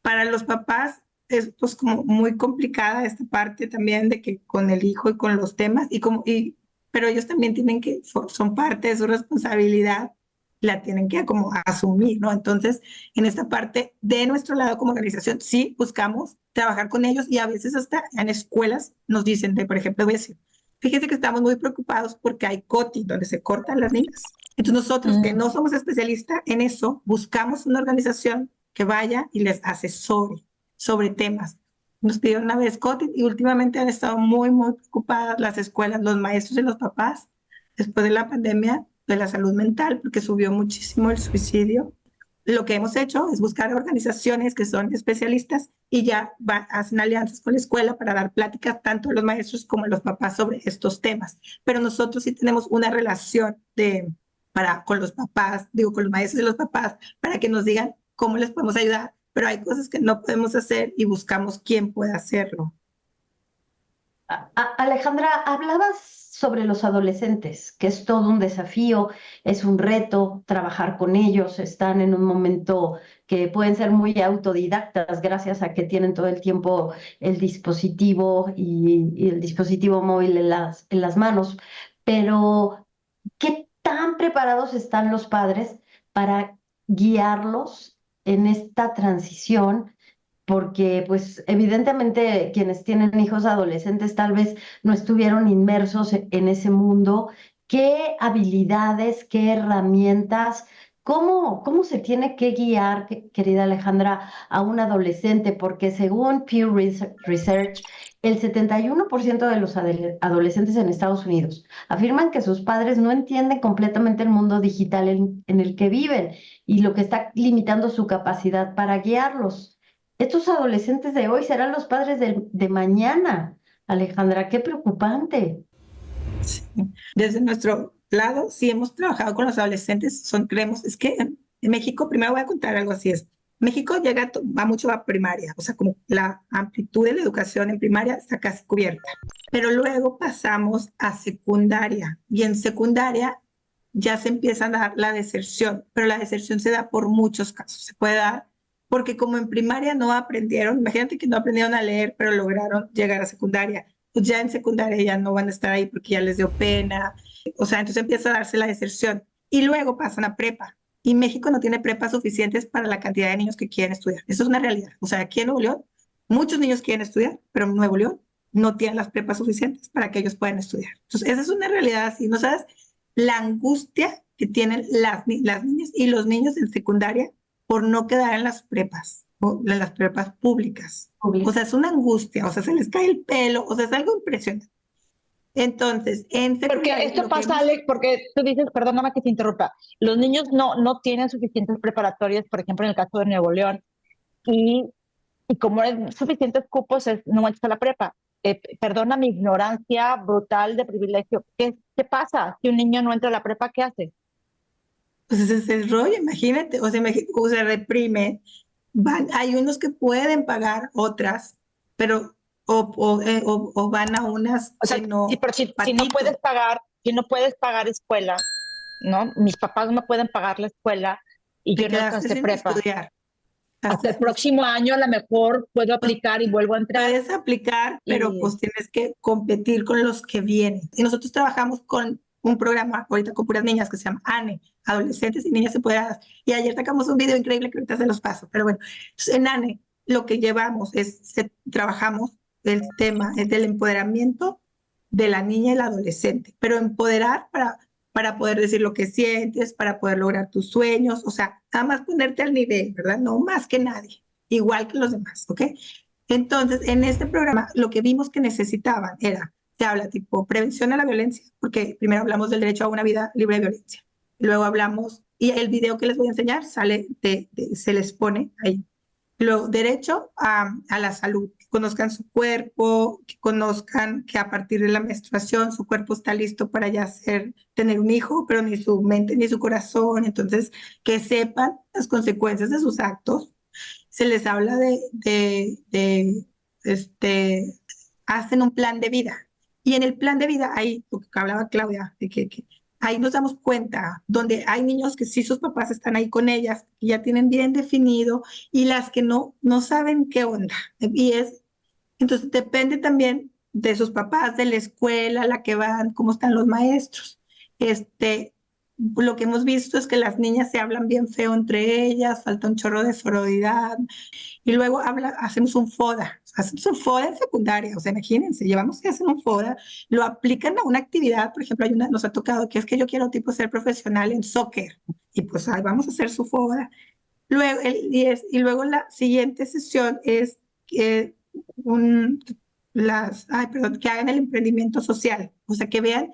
Para los papás es pues como muy complicada esta parte también de que con el hijo y con los temas pero ellos también son parte de su responsabilidad, la tienen que como asumir, ¿no? Entonces, en esta parte de nuestro lado como organización, sí buscamos trabajar con ellos y a veces hasta en escuelas nos dicen, por ejemplo, voy a decir, fíjese que estamos muy preocupados porque hay COTI, donde se cortan las niñas. Entonces nosotros que no somos especialistas en eso, buscamos una organización que vaya y les asesore sobre temas. Nos pidieron una vez COTI y últimamente han estado muy, muy preocupadas las escuelas, los maestros y los papás después de la pandemia de la salud mental, porque subió muchísimo el suicidio. Lo que hemos hecho es buscar organizaciones que son especialistas y ya hacen alianzas con la escuela para dar pláticas tanto a los maestros como a los papás sobre estos temas. Pero nosotros sí tenemos una relación con los papás, con los maestros y los papás, para que nos digan cómo les podemos ayudar. Pero hay cosas que no podemos hacer y buscamos quién puede hacerlo. Alejandra, hablabas sobre los adolescentes, que es todo un desafío, es un reto trabajar con ellos, están en un momento que pueden ser muy autodidactas gracias a que tienen todo el tiempo el dispositivo y el dispositivo móvil en las manos, pero ¿qué tan preparados están los padres para guiarlos en esta transición? Porque pues evidentemente quienes tienen hijos adolescentes tal vez no estuvieron inmersos en ese mundo. ¿Qué habilidades, qué herramientas, cómo se tiene que guiar, querida Alejandra, a un adolescente? Porque según Pew Research, el 71% de los adolescentes en Estados Unidos afirman que sus padres no entienden completamente el mundo digital en el que viven y lo que está limitando su capacidad para guiarlos. Estos adolescentes de hoy serán los padres de mañana. Alejandra, qué preocupante. Sí. Desde nuestro lado, sí hemos trabajado con los adolescentes, creemos, es que en México, primero voy a contar algo así es. México va mucho a primaria, o sea, como la amplitud de la educación en primaria está casi cubierta. Pero luego pasamos a secundaria y en secundaria ya se empieza a dar la deserción, pero la deserción se da por muchos casos. Se puede dar porque como en primaria no aprendieron, imagínate que no aprendieron a leer, pero lograron llegar a secundaria, pues ya en secundaria ya no van a estar ahí porque ya les dio pena, o sea, entonces empieza a darse la deserción y luego pasan a prepa. Y México no tiene prepas suficientes para la cantidad de niños que quieren estudiar. Eso es una realidad. O sea, aquí en Nuevo León, muchos niños quieren estudiar, pero en Nuevo León no tienen las prepas suficientes para que ellos puedan estudiar. Entonces, esa es una realidad así. ¿No sabes la angustia que tienen las niñas y los niños en secundaria por no quedar en las prepas, o en las prepas públicas? O sea, es una angustia, o sea, se les cae el pelo, o sea, es algo impresionante. Entonces, en secundaria... Porque esto pasa, Alex, porque tú dices, perdóname que te interrumpa, los niños no tienen suficientes preparatorias, por ejemplo, en el caso de Nuevo León, y como hay suficientes cupos, no entras a la prepa. Perdona mi ignorancia brutal de privilegio. ¿Qué pasa? Si un niño no entra a la prepa, ¿qué hace? Pues ese es el rollo, imagínate, o se reprime. Hay unos que pueden pagar otras, pero o van a unas O sea, que no, pero si no patito. puedes pagar escuela, ¿no? Mis papás no pueden pagar la escuela y Te yo no quedaste alcancé sin prepa. estudiar. Hasta el próximo año a lo mejor puedo aplicar y vuelvo a entrar. Puedes aplicar, pero Y pues tienes que competir con los que vienen. Y nosotros trabajamos con un programa ahorita con puras niñas que se llama ANE, Adolescentes y Niñas Empoderadas. Y ayer sacamos un video increíble que ahorita se los paso. Pero bueno, en ANE lo que llevamos trabajamos el tema es del empoderamiento de la niña y el adolescente, pero empoderar para poder decir lo que sientes, para poder lograr tus sueños, o sea, nada más ponerte al nivel, ¿verdad? No más que nadie, igual que los demás, ¿ok? Entonces, en este programa, lo que vimos que necesitaban se habla tipo prevención a la violencia, porque primero hablamos del derecho a una vida libre de violencia, luego hablamos, y el video que les voy a enseñar se les pone ahí. Luego, derecho a la salud, que conozcan su cuerpo, que conozcan que a partir de la menstruación su cuerpo está listo para ya tener un hijo, pero ni su mente ni su corazón, entonces que sepan las consecuencias de sus actos. Se les habla hacen un plan de vida. Y en el plan de vida, ahí, lo que hablaba Claudia, de que ahí nos damos cuenta, donde hay niños que sí sus papás están ahí con ellas, que ya tienen bien definido, y las que no saben qué onda. Entonces depende también de sus papás, de la escuela a la que van, cómo están los maestros. Lo que hemos visto es que las niñas se hablan bien feo entre ellas, falta un chorro de sororidad, y luego hacemos un FODA en secundaria, o sea, imagínense, llevamos que hacer un FODA, lo aplican a una actividad, por ejemplo, nos ha tocado que es que yo quiero tipo ser profesional en soccer, y pues ahí vamos a hacer su FODA. Luego, y luego la siguiente sesión es que que hagan el emprendimiento social, o sea, que vean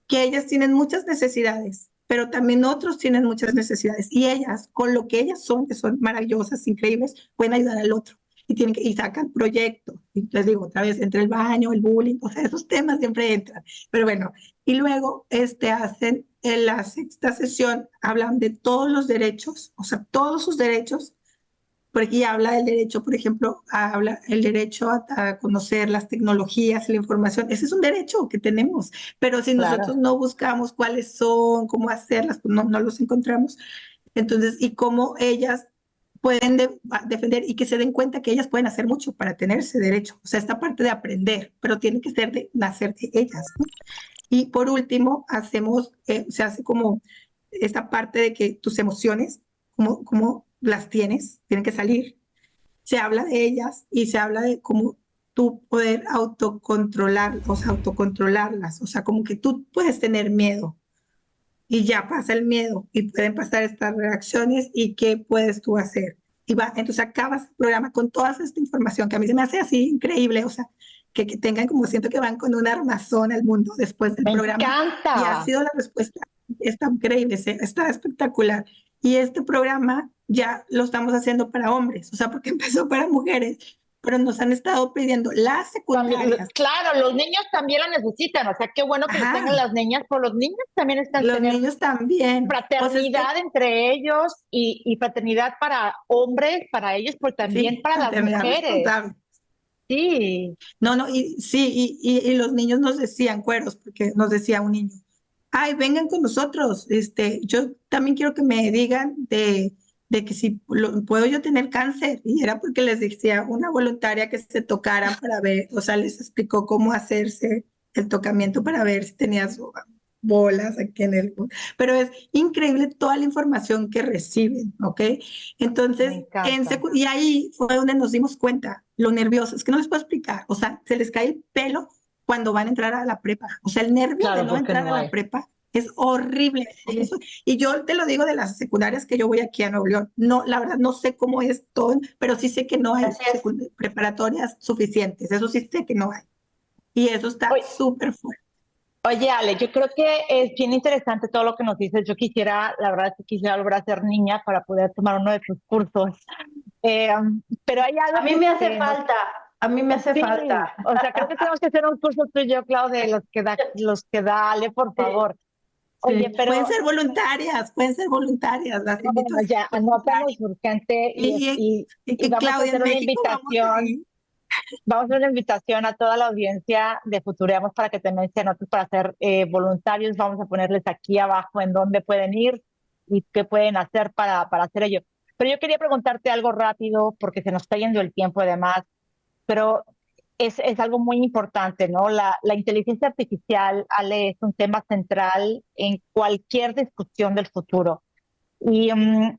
que ellas tienen muchas necesidades, pero también otros tienen muchas necesidades, y ellas, con lo que ellas son, que son maravillosas, increíbles, pueden ayudar al otro, y sacan proyectos, y les digo otra vez, entre el baño, el bullying, o sea, esos temas siempre entran, pero bueno, y luego hacen en la sexta sesión, hablan de todos los derechos, o sea, todos sus derechos, porque habla del derecho, por ejemplo, habla el derecho a conocer las tecnologías, la información. Ese es un derecho que tenemos, pero si nosotros Claro. no buscamos cuáles son, cómo hacerlas, pues no los encontramos. Entonces, y cómo ellas pueden defender y que se den cuenta que ellas pueden hacer mucho para tener ese derecho. O sea, esta parte de aprender, pero tiene que ser de nacer de ellas, ¿no? Y por último, se hace como esta parte de que tus emociones, cómo las tienes, tienen que salir. Se habla de ellas y se habla de cómo tú poder autocontrolar, o sea, autocontrolarlas. O sea, como que tú puedes tener miedo y ya pasa el miedo y pueden pasar estas reacciones y qué puedes tú hacer. Entonces acabas el programa con toda esta información que a mí se me hace así increíble, o sea, que tengan como siento que van con un armazón al mundo después del Me programa y ha encanta. sido la respuesta, está increíble, está espectacular. Y este programa ya lo estamos haciendo para hombres, o sea, porque empezó para mujeres, pero nos han estado pidiendo las secundarias. Claro, los niños también la necesitan, o sea, qué bueno que lo tengan Ajá, las niñas, pero los niños también están los tener niños también. O sea, es que fraternidad entre ellos y fraternidad para hombres, para ellos, pero también sí, para las maternidad mujeres. responsable. Sí. No, no, y sí, y los niños nos decían, cueros, porque nos decía un niño, ay, vengan con nosotros, yo también quiero que me digan de que si puedo yo tener cáncer, y era porque les decía una voluntaria que se tocaran para ver, o sea, les explicó cómo hacerse el tocamiento para ver si tenías bolas aquí en el... Pero es increíble toda la información que reciben, ¿ok? Me Entonces, encanta. y ahí fue donde nos dimos cuenta, lo nervioso, es que no les puedo explicar, o sea, se les cae el pelo cuando van a entrar a la prepa, o sea, el nervio de Claro, no porque entrar a no la hay. prepa es horrible. Y yo te lo digo de las secundarias que yo voy aquí a Nuevo León, no, la verdad no sé cómo es todo, pero sí sé que no hay Gracias. preparatorias suficientes, eso sí sé que no hay. Y eso está Oye, súper fuerte. oye, Ale, yo creo que es bien interesante todo lo que nos dices. Yo quisiera, la verdad, que quisiera volver a ser niña para poder tomar uno de tus cursos. Eh, pero hay A algo mí me hace que nos... falta, a mí me hace falta. Sí, o sea, creo que tenemos que hacer un curso tú y yo, Claudia, de los que da Ale, por Sí, favor. Oye, sí. pero Pueden ser voluntarias, las no, invito a bueno, ser ya anótanos voluntarias. urgente Y, y, y y que vamos a Claudia, hacer en una México vamos a invitación. ir. Vamos a hacer una invitación a toda la audiencia de Futureamos para que también se anoten para ser voluntarios. Vamos a ponerles aquí abajo en dónde pueden ir y qué pueden hacer para hacer ello. Pero yo quería preguntarte algo rápido porque se nos está yendo el tiempo además, pero es algo muy importante, ¿no? La inteligencia artificial, Ale, es un tema central en cualquier discusión del futuro. Y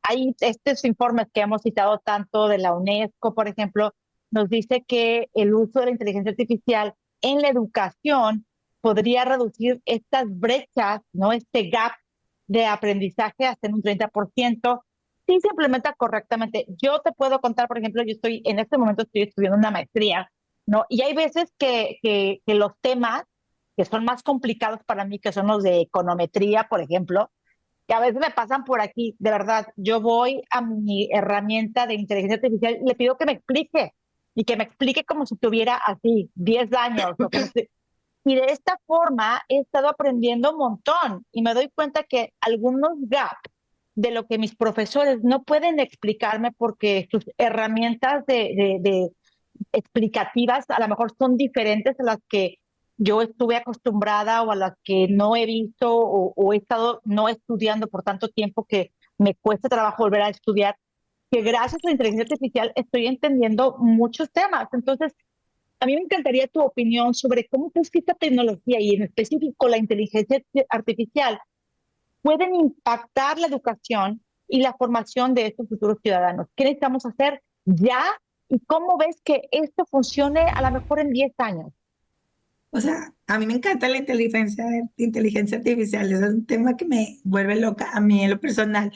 hay estos informes que hemos citado tanto de la UNESCO, por ejemplo, nos dice que el uso de la inteligencia artificial en la educación podría reducir estas brechas, ¿no? Este gap de aprendizaje hasta en un 30%, si se implementa correctamente. Yo te puedo contar, por ejemplo, en este momento estoy estudiando una maestría, ¿no? Y hay veces que los temas que son más complicados para mí, que son los de econometría, por ejemplo, que a veces me pasan por aquí, de verdad, yo voy a mi herramienta de inteligencia artificial y le pido que me explique y que me explique como si tuviera así 10 años o como si... Y de esta forma he estado aprendiendo un montón y me doy cuenta que algunos gaps de lo que mis profesores no pueden explicarme porque sus herramientas de explicativas a lo mejor son diferentes a las que yo estuve acostumbrada o a las que no he visto o he estado no estudiando por tanto tiempo que me cuesta trabajo volver a estudiar, que gracias a la inteligencia artificial estoy entendiendo muchos temas. Entonces, a mí me encantaría tu opinión sobre cómo crees que esta tecnología y en específico la inteligencia artificial pueden impactar la educación y la formación de estos futuros ciudadanos. ¿Qué necesitamos hacer ya? ¿Y cómo ves que esto funcione a lo mejor en 10 años? O sea, a mí me encanta la inteligencia artificial, es un tema que me vuelve loca a mí en lo personal.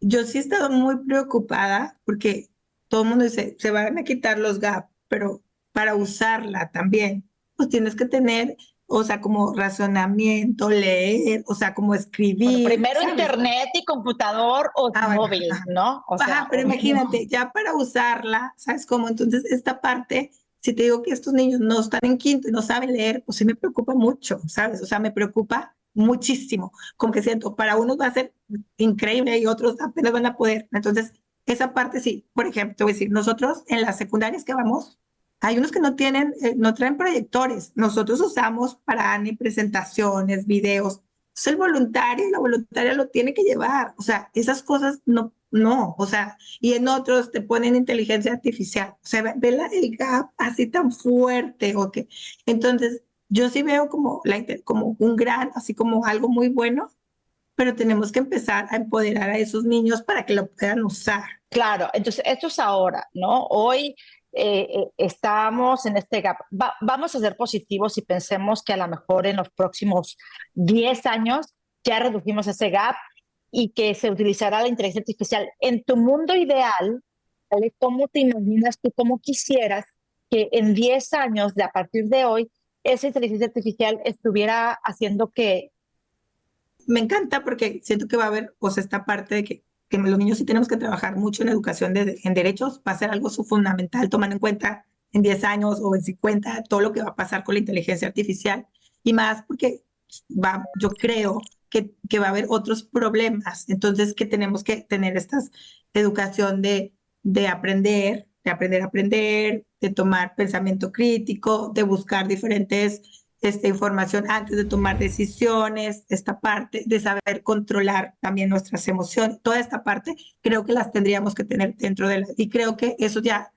Yo sí he estado muy preocupada porque todo el mundo dice, se van a quitar los gaps, pero para usarla también, pues tienes que tener, o sea, como razonamiento, leer, o sea, como Bueno, escribir, primero ¿sabes? internet y computador o Ah, bueno, móvil, ajá. ¿no? O sea, Ajá, pero imagínate, ya para usarla, ¿sabes cómo? Entonces, esta parte, si te digo que estos niños no están en quinto y no saben leer, pues sí me preocupa mucho, ¿sabes? O sea, me preocupa muchísimo. Como que siento, para unos va a ser increíble y otros apenas van a poder. Entonces, esa parte sí. Por ejemplo, te voy a decir, nosotros en las secundarias que vamos, hay unos que no tienen, no traen proyectores. Nosotros usamos para ANI presentaciones, videos. Entonces el voluntario y la voluntaria lo tiene que llevar. O sea, esas cosas no. O sea, y en otros te ponen inteligencia artificial. O sea, ve el gap así tan fuerte. ¿Ok? Entonces, yo sí veo como, como un gran, así como algo muy bueno, pero tenemos que empezar a empoderar a esos niños para que lo puedan usar. Claro, entonces esto es ahora, ¿no? Hoy estamos en este gap. Vamos a ser positivos y pensemos que a lo mejor en los próximos 10 años ya reducimos ese gap y que se utilizará la inteligencia artificial. En tu mundo ideal, ¿vale? ¿Cómo te imaginas tú, cómo quisieras que en 10 años, de a partir de hoy, esa inteligencia artificial estuviera haciendo que... Me encanta porque siento que va a haber, o sea, esta parte de que los niños sí tenemos que trabajar mucho en educación en derechos, va a ser algo fundamental, tomando en cuenta en 10 años o en 50 todo lo que va a pasar con la inteligencia artificial, y más porque yo creo que va a haber otros problemas, entonces que tenemos que tener esta educación de aprender a aprender, de tomar pensamiento crítico, de buscar diferentes información antes de tomar decisiones, esta parte de saber controlar también nuestras emociones, toda esta parte creo que las tendríamos que tener dentro de y creo que eso ya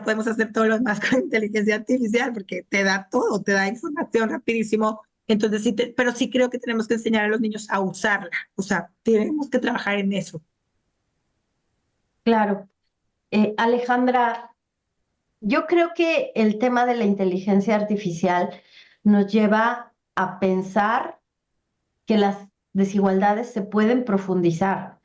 podemos hacer todo lo demás con inteligencia artificial porque te da todo, te da información rapidísimo. Entonces, sí, pero sí creo que tenemos que enseñar a los niños a usarla, o sea, tenemos que trabajar en eso. Claro. Alejandra, yo creo que el tema de la inteligencia artificial nos lleva a pensar que las desigualdades se pueden profundizar,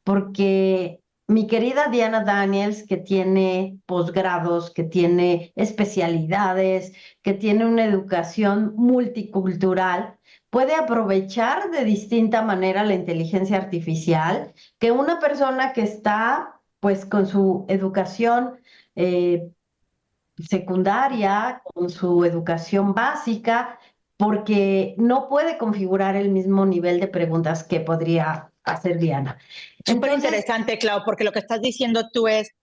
porque mi querida Diana Daniels, que tiene posgrados, que tiene especialidades, que tiene una educación multicultural, puede aprovechar de distinta manera la inteligencia artificial que una persona que está pues con su educación secundaria, con su educación básica, porque no puede configurar el mismo nivel de preguntas que podría hacer Diana. Súper Entonces, interesante, Clau, porque lo que estás diciendo tú es,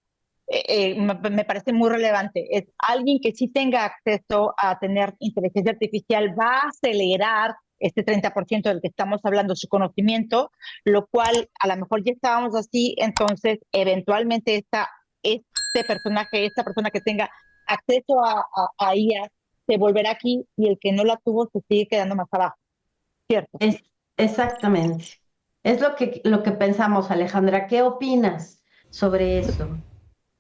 me parece muy relevante, es alguien que sí tenga acceso a tener inteligencia artificial va a acelerar este 30% del que estamos hablando, su conocimiento, lo cual a lo mejor ya estábamos así, entonces eventualmente esta persona que tenga acceso a IA se volverá aquí y el que no la tuvo se sigue quedando más abajo, ¿cierto? es exactamente. Es lo que pensamos, Alejandra. ¿Qué opinas sobre eso?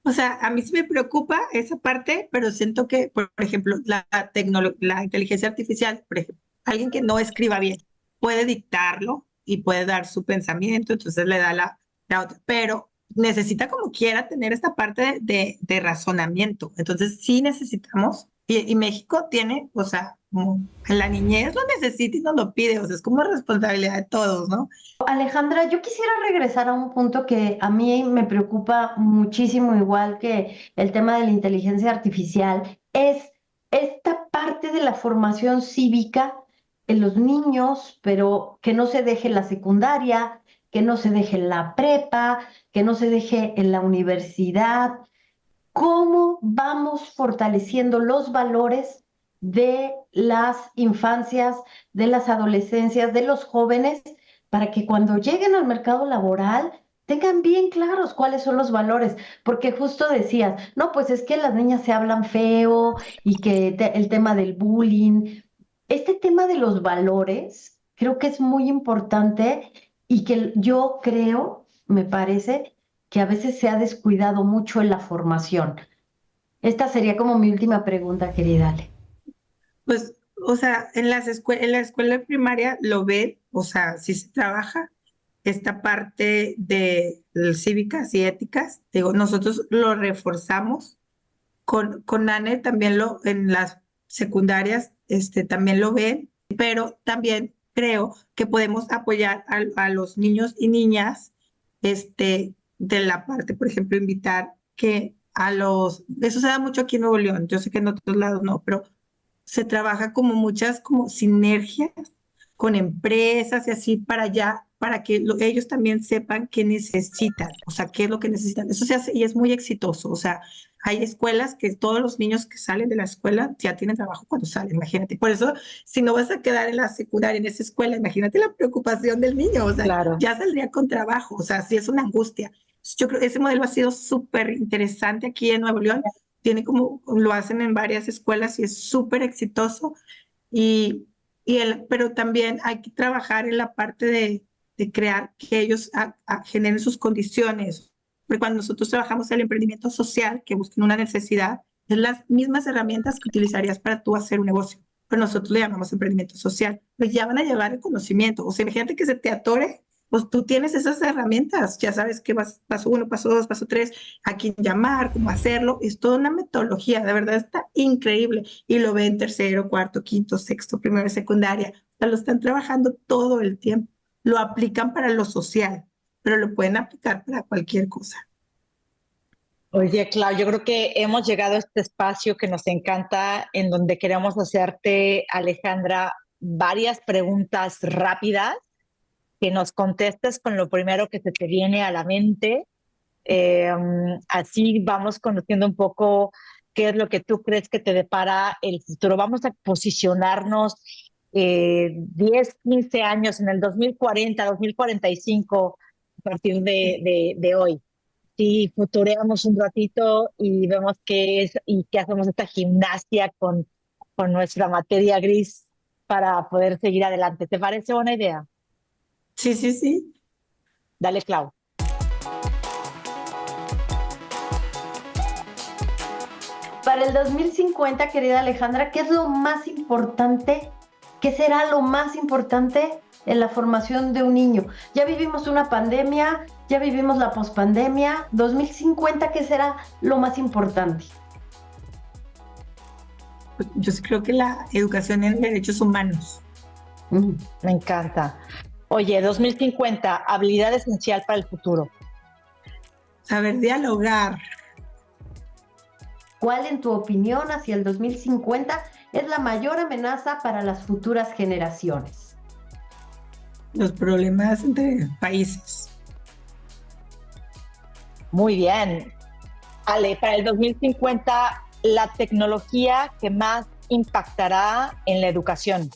O sea, a mí sí me preocupa esa parte, pero siento que, por ejemplo, la inteligencia artificial, por ejemplo, alguien que no escriba bien puede dictarlo y puede dar su pensamiento, entonces le da la otra, pero necesita como quiera tener esta parte de razonamiento. Entonces sí necesitamos, y México tiene, o sea, como la niñez lo necesita y nos lo pide, o sea, es como responsabilidad de todos, ¿no? Alejandra, yo quisiera regresar a un punto que a mí me preocupa muchísimo, igual que el tema de la inteligencia artificial, es esta parte de la formación cívica en los niños, pero que no se deje en la secundaria, que no se deje en la prepa, que no se deje en la universidad. ¿Cómo vamos fortaleciendo los valores de las infancias, de las adolescencias, de los jóvenes, para que cuando lleguen al mercado laboral tengan bien claros cuáles son los valores? Porque justo decías, no, pues es que las niñas se hablan feo y que el tema del bullying, este tema de los valores, creo que es muy importante y que yo creo, me parece, que a veces se ha descuidado mucho en la formación. Esta sería como mi última pregunta, querida Ale. Pues, o sea, en la escuela primaria lo ven, o sea, si se trabaja esta parte de cívicas y éticas, digo, nosotros lo reforzamos con ANE también en las secundarias, también lo ven, pero también creo que podemos apoyar a los niños y niñas, de la parte, por ejemplo, invitar que eso se da mucho aquí en Nuevo León, yo sé que en otros lados no, pero se trabaja como muchas como sinergias con empresas y así para ya para que ellos también sepan qué necesitan, o sea, qué es lo que necesitan. Eso se hace y es muy exitoso. O sea, hay escuelas que todos los niños que salen de la escuela ya tienen trabajo cuando salen, imagínate. Por eso, si no vas a quedar en la secundaria, en esa escuela, imagínate la preocupación del niño, o sea, Claro. ya saldría con trabajo, o sea, sí es una angustia. Yo creo que ese modelo ha sido súper interesante aquí en Nuevo León. Tiene como, lo hacen en varias escuelas y es súper exitoso. Y, pero también hay que trabajar en la parte de crear que ellos generen sus condiciones. Porque cuando nosotros trabajamos el emprendimiento social, que busquen una necesidad, es las mismas herramientas que utilizarías para tú hacer un negocio. Pero nosotros le llamamos emprendimiento social. Pues ya van a llevar el conocimiento. O sea, imagínate que se te atore, pues tú tienes esas herramientas. Ya sabes que vas paso uno, paso dos, paso tres, a quién llamar, cómo hacerlo. Es toda una metodología. De verdad está increíble. Y lo ven tercero, cuarto, quinto, sexto, primero, secundaria. O sea, lo están trabajando todo el tiempo. Lo aplican para lo social, pero lo pueden aplicar para cualquier cosa. Oye, Clau, yo creo que hemos llegado a este espacio que nos encanta, en donde queremos hacerte, Alejandra, varias preguntas rápidas, que nos contestes con lo primero que se te viene a la mente. Eh, Así vamos conociendo un poco qué es lo que tú crees que te depara el futuro. Vamos a posicionarnos 10, 15 años en el 2040, 2045, a partir de hoy. Si futureamos un ratito y vemos qué es y qué hacemos esta gimnasia con nuestra materia gris para poder seguir adelante. ¿Te parece buena idea? Sí, sí, sí. Dale, Clau. Para el 2050, querida Alejandra, ¿qué es lo más importante? ¿Qué será lo más importante en la formación de un niño? Ya vivimos una pandemia, ya vivimos la pospandemia. 2050, ¿qué será lo más importante? Yo sí creo que la educación en derechos humanos. Me encanta. Oye, 2050, habilidad esencial para el futuro. Saber dialogar. ¿Cuál, en tu opinión, hacia el 2050 es la mayor amenaza para las futuras generaciones? Los problemas entre países. Muy bien. Ale, para el 2050, la tecnología que más impactará en la educación.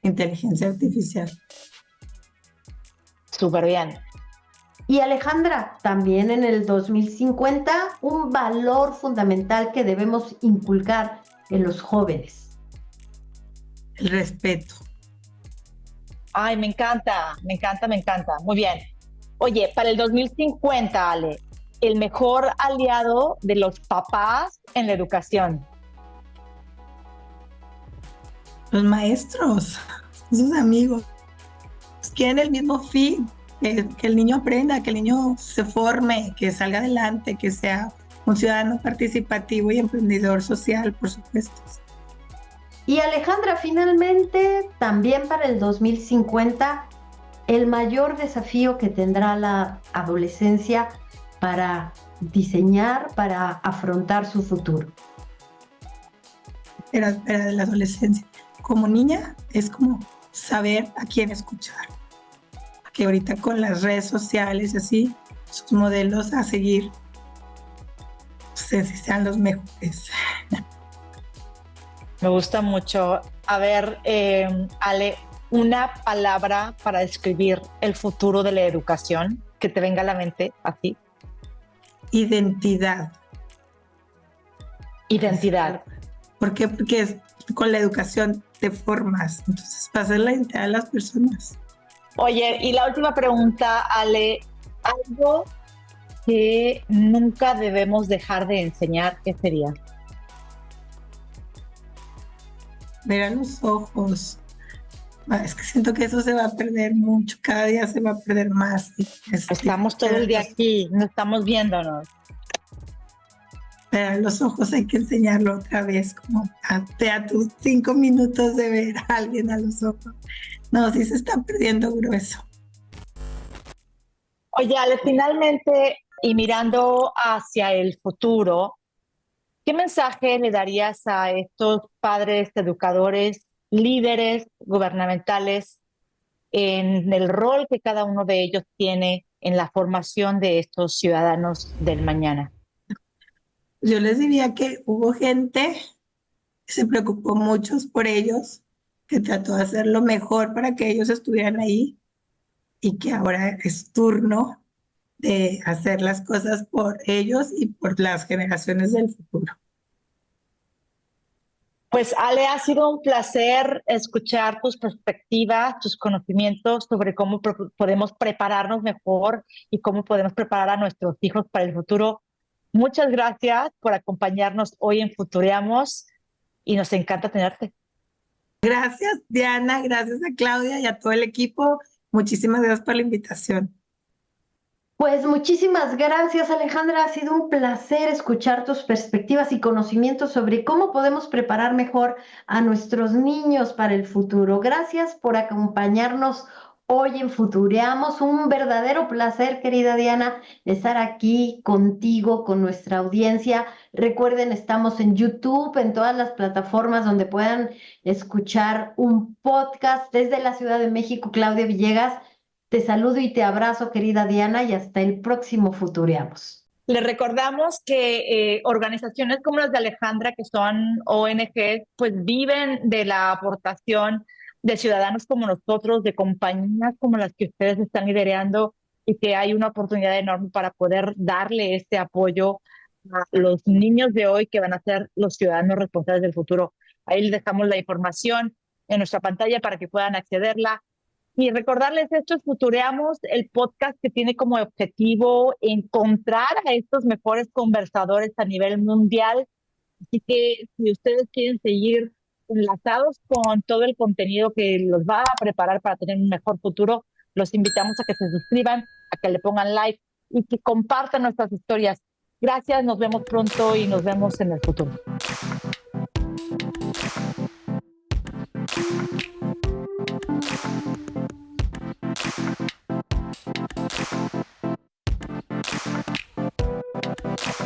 Inteligencia artificial. Súper bien. Y Alejandra, también en el 2050, un valor fundamental que debemos inculcar en los jóvenes. El respeto. Ay, me encanta, me encanta, me encanta. Muy bien. Oye, para el 2050, Ale, el mejor aliado de los papás en la educación. Los maestros, sus amigos, quieren el mismo fin, que el niño aprenda, que el niño se forme, que salga adelante, que sea un ciudadano participativo y emprendedor social, por supuesto. Y Alejandra, finalmente, también para el 2050, el mayor desafío que tendrá la adolescencia para diseñar, para afrontar su futuro. Era de la adolescencia. Como niña es como saber a quién escuchar. Que ahorita con las redes sociales y así, sus modelos a seguir sean los mejores. Me gusta mucho. A ver, Ale, una palabra para describir el futuro de la educación que te venga a la mente así. Identidad. Identidad. ¿Por qué? Porque con la educación te formas. Entonces, para hacer la identidad de las personas. Oye, y la última pregunta, Ale, algo que nunca debemos dejar de enseñar, ¿qué sería? Ver a los ojos. Es que siento que eso se va a perder mucho, cada día se va a perder más. Estamos todo el día aquí, no estamos viéndonos. Ver a los ojos hay que enseñarlo otra vez, como a tus 5 minutos de ver a alguien a los ojos. No, sí se está perdiendo grueso. Oye, Ale, finalmente, y mirando hacia el futuro, ¿qué mensaje le darías a estos padres, educadores, líderes gubernamentales en el rol que cada uno de ellos tiene en la formación de estos ciudadanos del mañana? Yo les diría que hubo gente que se preocupó mucho por ellos, que trató de hacer lo mejor para que ellos estuvieran ahí y que ahora es turno de hacer las cosas por ellos y por las generaciones del futuro. Pues Ale, ha sido un placer escuchar tus perspectivas, tus conocimientos sobre cómo podemos prepararnos mejor y cómo podemos preparar a nuestros hijos para el futuro. Muchas gracias por acompañarnos hoy en Futureamos y nos encanta tenerte. Gracias, Diana, gracias a Claudia y a todo el equipo. Muchísimas gracias por la invitación. Pues muchísimas gracias, Alejandra. Ha sido un placer escuchar tus perspectivas y conocimientos sobre cómo podemos preparar mejor a nuestros niños para el futuro. Gracias por acompañarnos hoy en Futureamos. Un verdadero placer, querida Diana, estar aquí contigo, con nuestra audiencia. Recuerden, estamos en YouTube, en todas las plataformas donde puedan escuchar un podcast. Desde la Ciudad de México, Claudia Villegas. Te saludo y te abrazo, querida Diana, y hasta el próximo Futureamos. Les recordamos que organizaciones como las de Alejandra, que son ONG, pues viven de la aportación de ciudadanos como nosotros, de compañías como las que ustedes están liderando, y que hay una oportunidad enorme para poder darle este apoyo a los niños de hoy que van a ser los ciudadanos responsables del futuro. Ahí les dejamos la información en nuestra pantalla para que puedan accederla. Y recordarles, esto es Futureamos, el podcast que tiene como objetivo encontrar a estos mejores conversadores a nivel mundial. Así que si ustedes quieren seguir enlazados con todo el contenido que los va a preparar para tener un mejor futuro, los invitamos a que se suscriban, a que le pongan like y que compartan nuestras historias. Gracias, nos vemos pronto y nos vemos en el futuro.